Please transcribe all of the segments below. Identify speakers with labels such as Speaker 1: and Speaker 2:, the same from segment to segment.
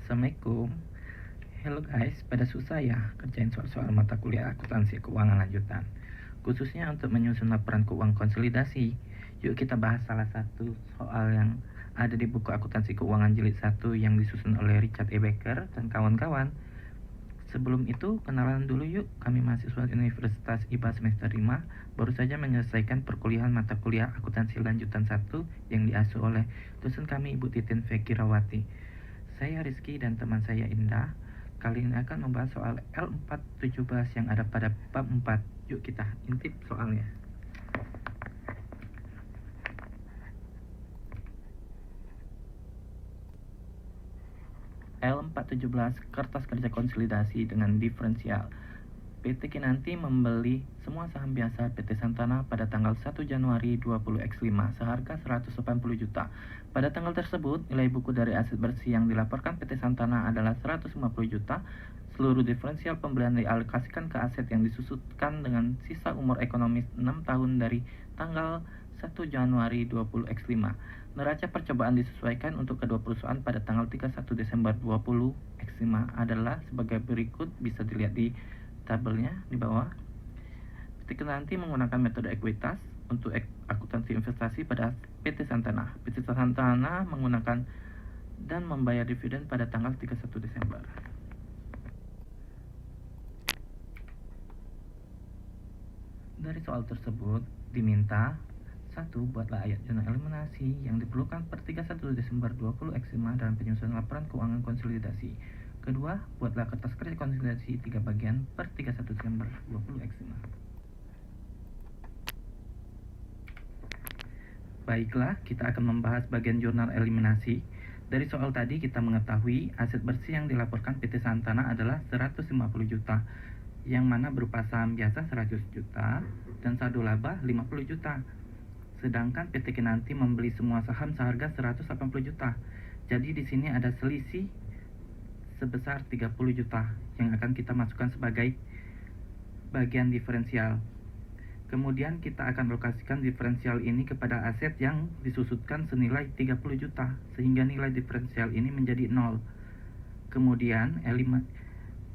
Speaker 1: Assalamualaikum. Hello guys, pada susah ya kerjain soal-soal mata kuliah akuntansi keuangan lanjutan, khususnya untuk menyusun laporan keuangan konsolidasi. Yuk kita bahas salah satu soal yang ada di buku akuntansi keuangan jilid 1 yang disusun oleh Richard E. Becker dan kawan-kawan. Sebelum itu, kenalan dulu yuk. Kami mahasiswa Universitas IPA semester 5 baru saja menyelesaikan perkuliahan mata kuliah akuntansi lanjutan 1 yang diasuh oleh dosen kami Ibu Titin Fekirawati. Saya Rizky dan teman saya Indah. Kali ini akan membahas soal L417 yang ada pada bab 4. Yuk kita intip soalnya. L417 kertas kerja konsolidasi dengan diferensial. PT Kinanti membeli semua saham biasa PT Santana pada tanggal 1 Januari 20X5 seharga 180 juta. Pada tanggal tersebut, nilai buku dari aset bersih yang dilaporkan PT Santana adalah 150 juta. Seluruh diferensial pembelian dialokasikan ke aset yang disusutkan dengan sisa umur ekonomis 6 tahun dari tanggal 1 Januari 20X5. Neraca percobaan disesuaikan untuk kedua perusahaan pada tanggal 31 Desember 20X5 adalah sebagai berikut, bisa dilihat di tabelnya di bawah. PT Kinanti menggunakan metode ekuitas untuk akuntansi investasi pada PT Santana. PT Santana menggunakan dan membayar dividen pada tanggal 31 Desember. Dari soal tersebut diminta: 1. Buatlah ayat jurnal eliminasi yang diperlukan per 31 Desember 20X5 dalam penyusunan laporan keuangan konsolidasi. Kedua, buatlah kertas kerja konsolidasi 3 bagian per 31 Desember 20X5. Baiklah, kita akan membahas bagian jurnal eliminasi. Dari soal tadi kita mengetahui aset bersih yang dilaporkan PT Santana adalah 150 juta, yang mana berupa saham biasa 100 juta dan saldo laba 50 juta. Sedangkan PT Kinanti membeli semua saham seharga 180 juta. Jadi di sini ada selisih sebesar 30 juta yang akan kita masukkan sebagai bagian diferensial. Kemudian kita akan alokasikan diferensial ini kepada aset yang disusutkan senilai 30 juta sehingga nilai diferensial ini menjadi 0. Kemudian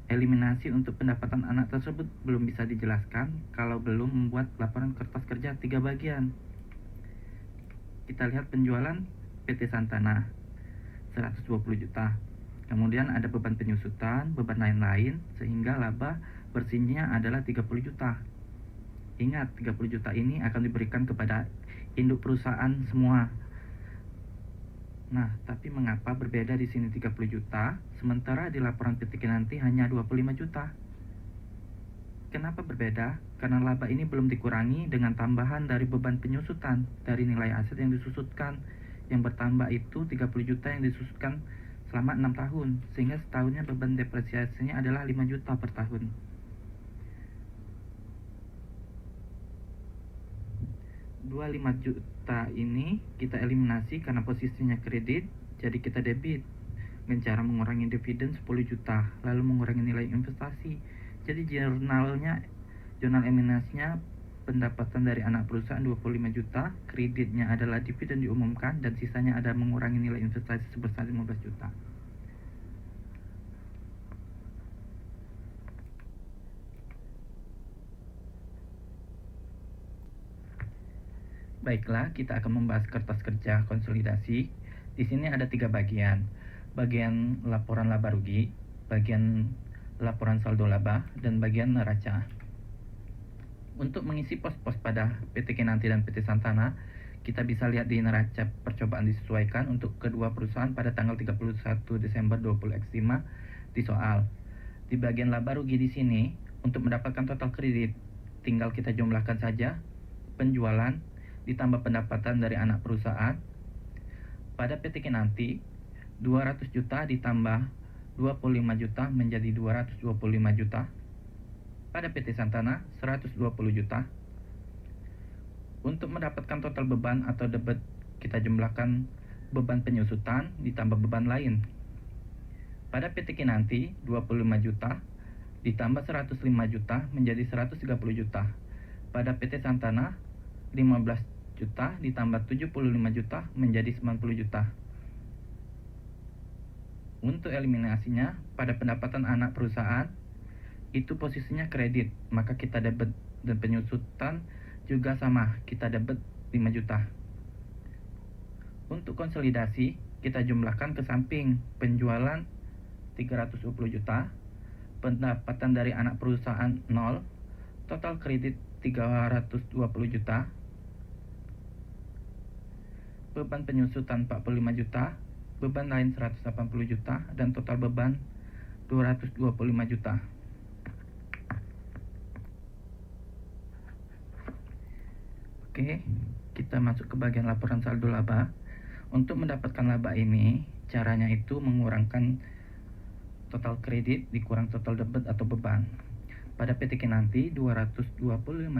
Speaker 1: eliminasi untuk pendapatan anak tersebut belum bisa dijelaskan kalau belum membuat laporan kertas kerja 3 bagian. Kita lihat penjualan PT Santana 120 juta. Kemudian ada beban penyusutan, beban lain-lain, sehingga laba bersihnya adalah 30 juta. Ingat, 30 juta ini akan diberikan kepada induk perusahaan semua. Nah, tapi mengapa berbeda di sini 30 juta, sementara di laporan PT Kinanti hanya 25 juta? Kenapa berbeda? Karena laba ini belum dikurangi dengan tambahan dari beban penyusutan dari nilai aset yang disusutkan. Yang bertambah itu 30 juta yang disusutkan selama 6 tahun, sehingga setahunnya beban depresiasinya adalah 5 juta per tahun. 25 juta ini kita eliminasi karena posisinya kredit, jadi kita debit dengan cara mengurangi dividen 10 juta, lalu mengurangi nilai investasi. Jadi jurnal eliminasinya pendapatan dari anak perusahaan 25 juta, kreditnya adalah dividen diumumkan, dan sisanya ada mengurangi nilai investasi sebesar 15 juta. Baiklah, kita akan membahas kertas kerja konsolidasi. Di sini ada 3 bagian. Bagian laporan laba rugi, bagian laporan saldo laba, dan bagian neraca. Untuk mengisi pos-pos pada PT Kinanti dan PT Santana, kita bisa lihat di neraca percobaan disesuaikan untuk kedua perusahaan pada tanggal 31 Desember 20X5 di soal. Di bagian laba rugi di sini, untuk mendapatkan total kredit, tinggal kita jumlahkan saja penjualan ditambah pendapatan dari anak perusahaan. Pada PT Kinanti, 200 juta ditambah 25 juta menjadi 225 juta. Pada PT Santana 120 juta. Untuk mendapatkan total beban atau debit, kita jumlahkan beban penyusutan ditambah beban lain. Pada PT Kinanti 25 juta ditambah 105 juta menjadi 130 juta. Pada PT Santana 15 juta ditambah 75 juta menjadi 90 juta. Untuk eliminasinya, pada pendapatan anak perusahaan itu posisinya kredit, maka kita debit, dan penyusutan juga sama, kita debit 5 juta. Untuk konsolidasi, kita jumlahkan ke samping penjualan 320 juta, pendapatan dari anak perusahaan 0, total kredit 320 juta, beban penyusutan 45 juta, beban lain 180 juta, dan total beban 225 juta. Oke, kita masuk ke bagian laporan saldo laba. Untuk mendapatkan laba ini, caranya itu mengurangkan total kredit dikurang total debit atau beban. Pada PT Kinanti 225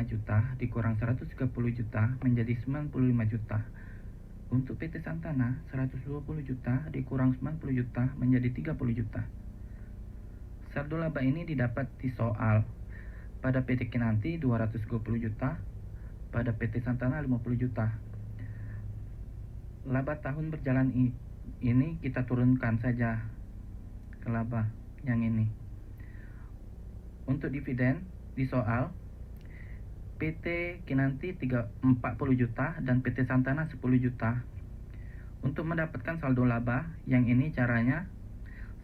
Speaker 1: juta dikurang 130 juta menjadi 95 juta. Untuk PT Santana 120 juta dikurang 90 juta menjadi 30 juta. Saldo laba ini didapat di soal. Pada PT Kinanti 220 juta, pada PT Santana 50 juta. Laba tahun berjalan ini kita turunkan saja ke laba yang ini. Untuk dividen di soal, PT Kinanti 40 juta dan PT Santana 10 juta. Untuk mendapatkan saldo laba yang ini caranya,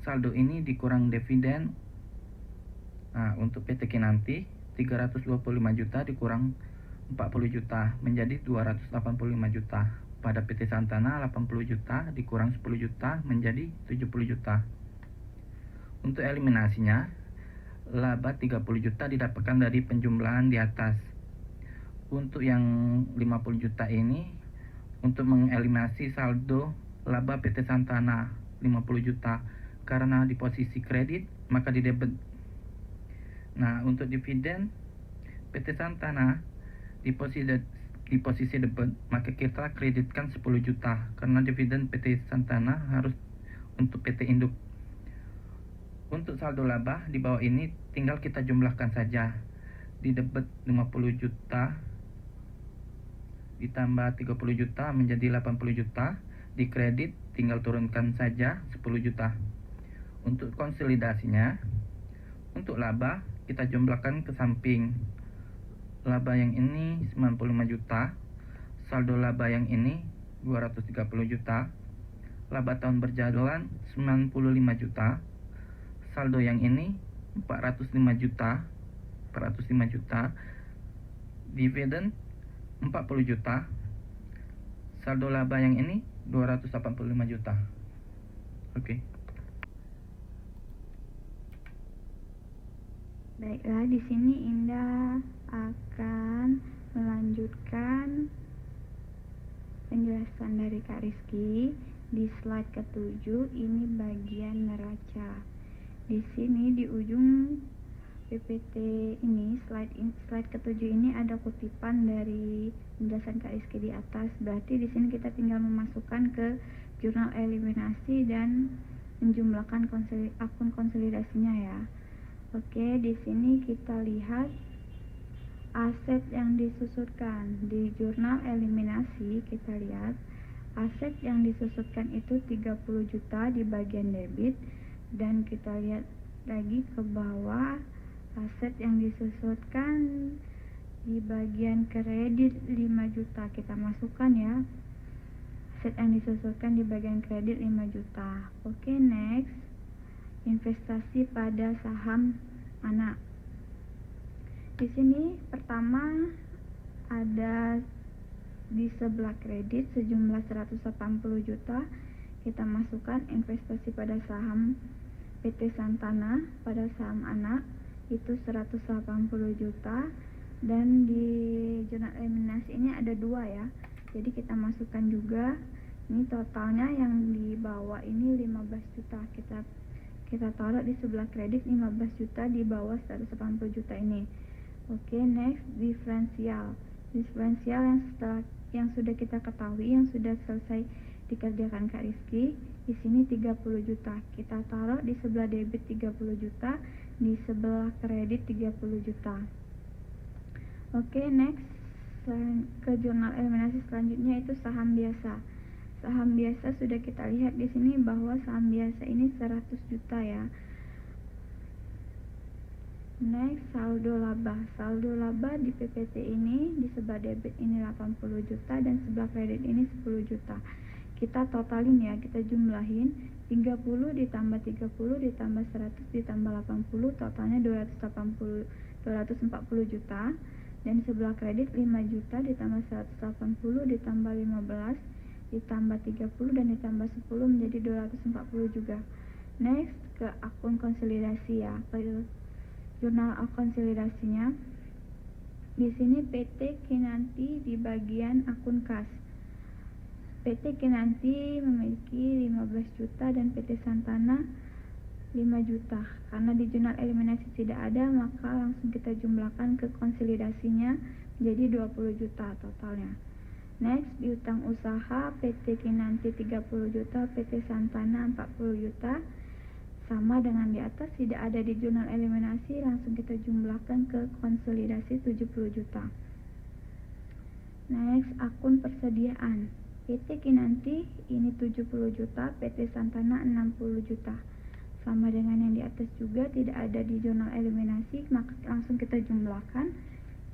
Speaker 1: saldo ini dikurang dividen. Nah, untuk PT Kinanti 325 juta dikurang 40 juta menjadi 285 juta. Pada PT Santana 80 juta dikurang 10 juta menjadi 70 juta. Untuk eliminasinya, laba 30 juta didapatkan dari penjumlahan di atas. Untuk yang 50 juta ini, untuk mengeliminasi saldo laba PT Santana 50 juta, karena di posisi kredit maka di debit. Nah, untuk dividen PT Santana di posisi debit, maka kita kreditkan 10 juta karena dividen PT Santana harus untuk PT induk. Untuk saldo laba di bawah ini tinggal kita jumlahkan saja. Di debit 50 juta ditambah 30 juta menjadi 80 juta, di kredit tinggal turunkan saja 10 juta. Untuk konsolidasinya, untuk laba kita jumlahkan ke samping. Laba yang ini 95 juta, saldo laba yang ini 230 juta, laba tahun berjalan 95 juta, saldo yang ini 405 juta, dividen 40 juta, saldo laba yang ini 285 juta. Oke.
Speaker 2: Baiklah, di sini Indah akan melanjutkan penjelasan dari Kak Rizky. Di slide ke-7 ini bagian neraca. Di sini di ujung PPT ini, slide ke-7 ini ada kutipan dari penjelasan Kak Rizky di atas. Berarti di sini kita tinggal memasukkan ke jurnal eliminasi dan menjumlahkan akun konsolidasinya ya. Oke, di sini kita lihat aset yang disusutkan. Di jurnal eliminasi kita lihat aset yang disusutkan itu 30 juta di bagian debit, dan kita lihat lagi ke bawah aset yang disusutkan di bagian kredit 5 juta. Kita masukkan ya, aset yang disusutkan di bagian kredit 5 juta. Oke, next, investasi pada saham anak. Di sini pertama ada di sebelah kredit sejumlah 180 juta. Kita masukkan investasi pada saham PT Santana pada saham anak itu 180 juta, dan di jurnal eliminasi ini ada dua ya. Jadi kita masukkan juga. Ini totalnya yang di bawah ini 15 juta. Kita taruh di sebelah kredit 15 juta di bawah 180 juta ini. Oke, next, diferensial yang sudah kita ketahui, yang sudah selesai dikerjakan Kak Rizky. Di sini 30 juta. Kita taruh di sebelah debit 30 juta, di sebelah kredit 30 juta. Oke, next, ke jurnal eliminasi selanjutnya itu saham biasa. Saham biasa sudah kita lihat di sini bahwa saham biasa ini 100 juta ya. Next, saldo laba. Saldo laba di PPT ini di sebelah debit ini 80 juta dan sebelah kredit ini 10 juta. Kita totalin ya, kita jumlahin 30 ditambah 30 ditambah 100 ditambah 80, totalnya 240 juta. Dan sebelah kredit 5 juta ditambah 180 ditambah 15 ditambah 30 dan ditambah 10 menjadi 240 juga. Next, ke akun konsolidasi ya, ke jurnal konsolidasinya. Di sini PT Kinanti di bagian akun kas. PT Kinanti memiliki 15 juta dan PT Santana 5 juta. Karena di jurnal eliminasi tidak ada, maka langsung kita jumlahkan ke konsolidasinya menjadi 20 juta totalnya. Next, di utang usaha PT Kinanti 30 juta, PT Santana 40 juta. Sama dengan di atas, tidak ada di jurnal eliminasi, langsung kita jumlahkan ke konsolidasi 70 juta. Next, akun persediaan. PT Kinanti ini 70 juta, PT Santana 60 juta. Sama dengan yang di atas juga, tidak ada di jurnal eliminasi, maka langsung kita jumlahkan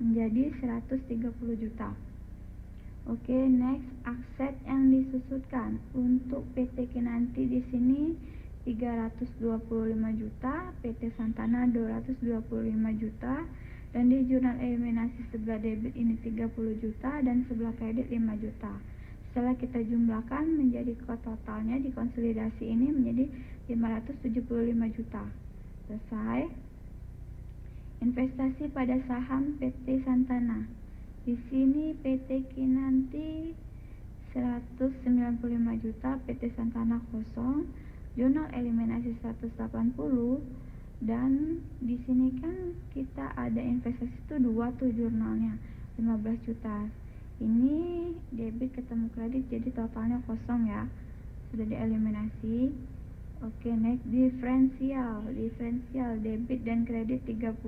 Speaker 2: menjadi 130 juta. Oke, next, aset yang disusutkan. Untuk PT Kinanti di sini 325 juta, PT Santana 225 juta, dan di jurnal eliminasi sebelah debit ini 30 juta dan sebelah kredit 5 juta. Setelah kita jumlahkan menjadi totalnya di konsolidasi ini menjadi 575 juta. Selesai. Investasi pada saham PT Santana. Di sini PT Kinanti 195 juta, PT Santana kosong, jurnal eliminasi 180, dan di sini kan kita ada investasi itu 2 tuh jurnalnya 15 juta. Ini debit ketemu kredit jadi totalnya kosong ya, sudah dieliminasi. Oke, next, diferensial debit dan kredit 30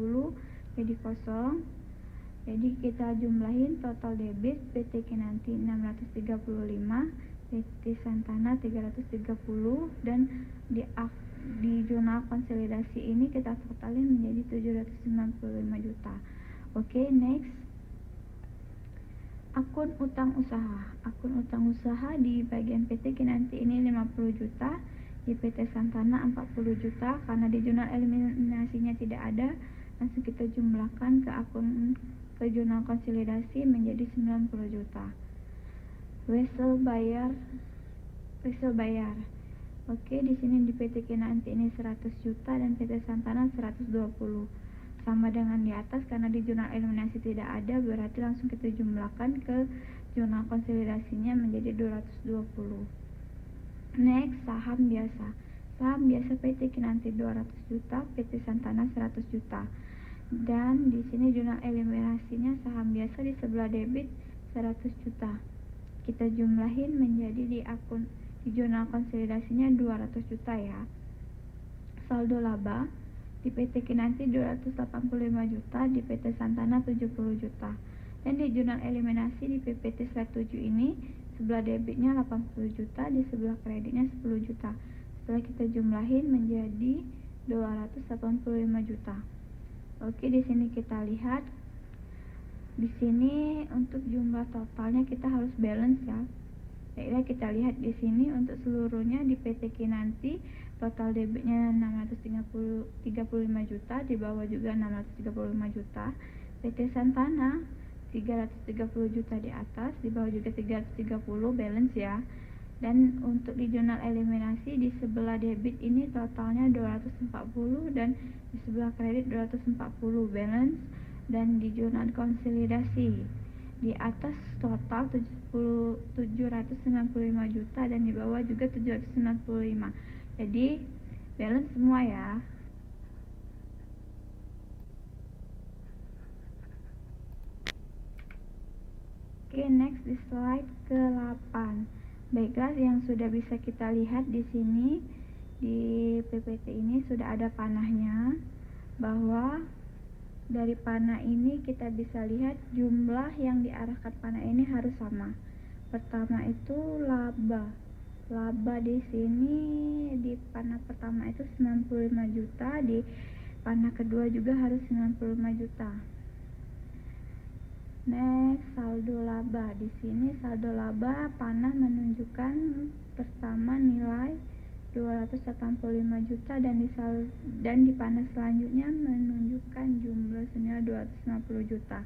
Speaker 2: jadi kosong. Jadi kita jumlahin total debit PT Kinanti 635, PT Santana 330, dan di jurnal konsolidasi ini kita totalin menjadi 795 juta. Oke, next, akun utang usaha. Akun utang usaha di bagian PT Kinanti ini 50 juta, di PT Santana 40 juta. Karena di jurnal eliminasinya tidak ada, langsung kita jumlahkan ke jurnal konsolidasi menjadi 90 juta. Wesel bayar. Oke, di sini di PT Kinanti ini 100 juta dan PT Santana 120. Sama dengan di atas, karena di jurnal eliminasi tidak ada, berarti langsung kita jumlahkan ke jurnal konsolidasinya menjadi 220. Next, saham biasa. Saham biasa PT Kinanti 200 juta, PT Santana 100 juta. Dan di sini jurnal eliminasinya saham biasa di sebelah debit 100 juta. Kita jumlahin menjadi di jurnal konsolidasinya 200 juta ya. Saldo laba di PT Kinanti 285 juta, di PT Santana 70 juta. Dan di jurnal eliminasi di PPT slide 7 ini sebelah debitnya 80 juta, di sebelah kreditnya 10 juta. Setelah kita jumlahin menjadi 285 juta. Oke, di sini kita lihat. Di sini untuk jumlah totalnya kita harus balance ya. Baiklah, kita lihat di sini untuk seluruhnya di PT Kinanti total debitnya 635 juta, di bawah juga 635 juta. PT Santana 330 juta di atas, di bawah juga 330, balance ya. Dan untuk di jurnal eliminasi di sebelah debit ini totalnya 240 dan di sebelah kredit 240, balance. Dan di jurnal konsolidasi di atas total 795 juta dan di bawah juga 795. Jadi balance semua ya. Oke, next di slide ke-8. Baiklah, yang sudah bisa kita lihat di sini di PPT ini sudah ada panahnya, bahwa dari panah ini kita bisa lihat jumlah yang diarahkan panah ini harus sama. pertama itu laba. Laba di sini di panah pertama itu 95 juta, di panah kedua juga harus 95 juta. Next, saldo laba. Di sini saldo laba panah menunjukkan pertama nilai 285 juta dan di panah selanjutnya menunjukkan jumlah senilai 250 juta.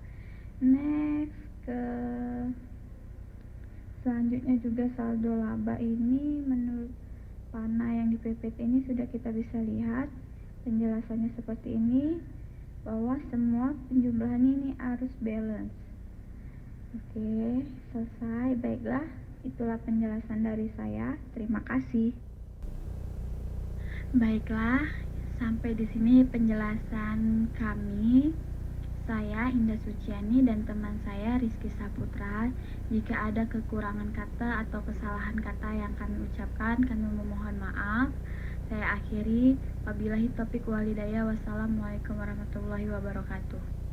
Speaker 2: Next, ke selanjutnya juga saldo laba ini menurut panah yang di PPT ini sudah kita bisa lihat penjelasannya seperti ini, bahwa semua penjumlahan ini harus balance. Oke, selesai. Baiklah, itulah penjelasan dari saya. Terima kasih. Baiklah, sampai di sini penjelasan kami. Saya Indah Suciani dan teman saya Rizky Saputra. Jika ada kekurangan kata atau kesalahan kata yang kami ucapkan, kami memohon maaf. Saya akhiri. Wabillahi taufiq walhidayah. Wassalamualaikum warahmatullahi wabarakatuh.